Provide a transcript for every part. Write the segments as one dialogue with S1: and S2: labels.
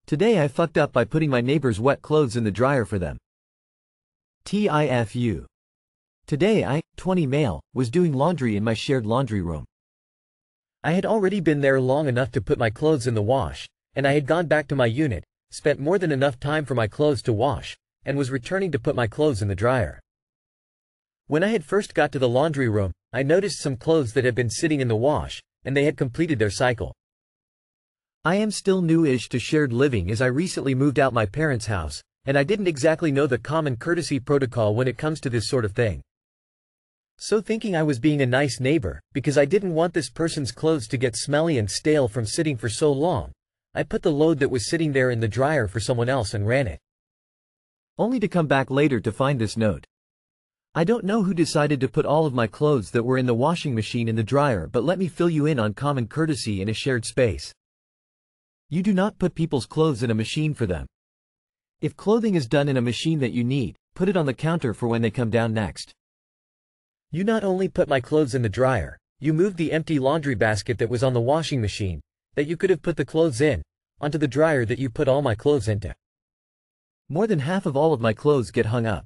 S1: Today I fucked up by putting my neighbor's wet clothes in the dryer for them. TIFU. Today I, 20 male, was doing laundry in my shared laundry room. I had already been there long enough to put my clothes in the wash, and I had gone back to my unit, spent more than enough time for my clothes to wash, and was returning to put my clothes in the dryer. When I had first got to the laundry room, I noticed some clothes that had been sitting in the wash, and they had completed their cycle. I am still new-ish to shared living as I recently moved out my parents' house, and I didn't exactly know the common courtesy protocol when it comes to this sort of thing. So thinking I was being a nice neighbor, because I didn't want this person's clothes to get smelly and stale from sitting for so long, I put the load that was sitting there in the dryer for someone else and ran it. Only to come back later to find this note. I don't know who decided to put all of my clothes that were in the washing machine in the dryer, but let me fill you in on common courtesy in a shared space. You do not put people's clothes in a machine for them. If clothing is done in a machine that you need, put it on the counter for when they come down next. You not only put my clothes in the dryer, you moved the empty laundry basket that was on the washing machine, that you could have put the clothes in, onto the dryer that you put all my clothes into. More than half of all of my clothes get hung up.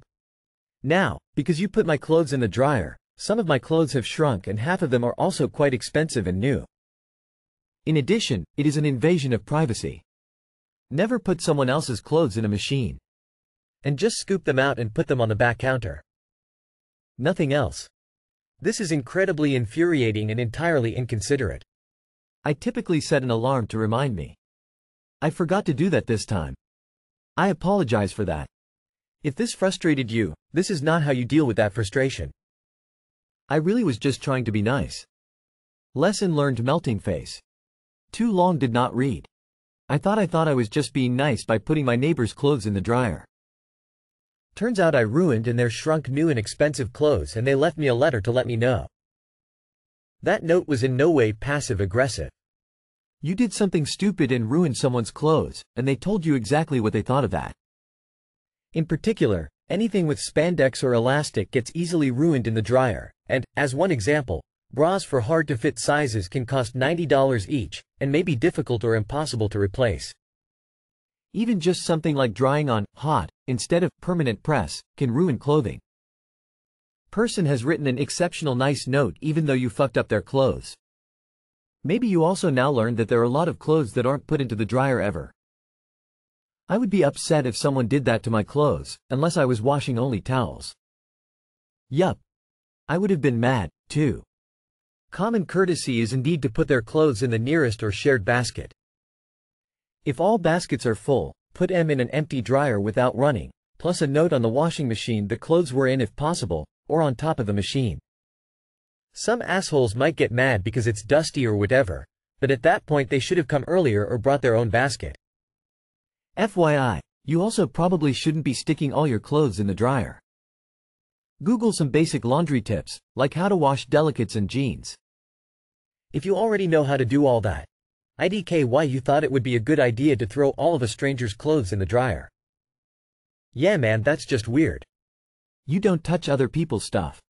S1: Now, because you put my clothes in the dryer, some of my clothes have shrunk and half of them are also quite expensive and new. In addition, it is an invasion of privacy. Never put someone else's clothes in a machine. And just scoop them out and put them on the back counter. Nothing else. This is incredibly infuriating and entirely inconsiderate. I typically set an alarm to remind me. I forgot to do that this time. I apologize for that. If this frustrated you, this is not how you deal with that frustration. I really was just trying to be nice. Lesson learned. Melting face. Too long did not read. I thought I was just being nice by putting my neighbor's clothes in the dryer. Turns out I ruined and their shrunk new and expensive clothes, and they left me a letter to let me know. That note was in no way passive-aggressive. You did something stupid and ruined someone's clothes, and they told you exactly what they thought of that. In particular, anything with spandex or elastic gets easily ruined in the dryer, and, as one example, bras for hard-to-fit sizes can cost $90 each, and may be difficult or impossible to replace. Even just something like drying on hot, instead of permanent press, can ruin clothing. Person has written an exceptional nice note even though you fucked up their clothes. Maybe you also now learned that there are a lot of clothes that aren't put into the dryer ever. I would be upset if someone did that to my clothes, unless I was washing only towels. Yup. I would have been mad, too. Common courtesy is indeed to put their clothes in the nearest or shared basket. If all baskets are full, put them in an empty dryer without running, plus a note on the washing machine the clothes were in if possible, or on top of the machine. Some assholes might get mad because it's dusty or whatever, but at that point they should have come earlier or brought their own basket. FYI, you also probably shouldn't be sticking all your clothes in the dryer. Google some basic laundry tips, like how to wash delicates and jeans. If you already know how to do all that, IDK why you thought it would be a good idea to throw all of a stranger's clothes in the dryer. Yeah man, that's just weird. You don't touch other people's stuff.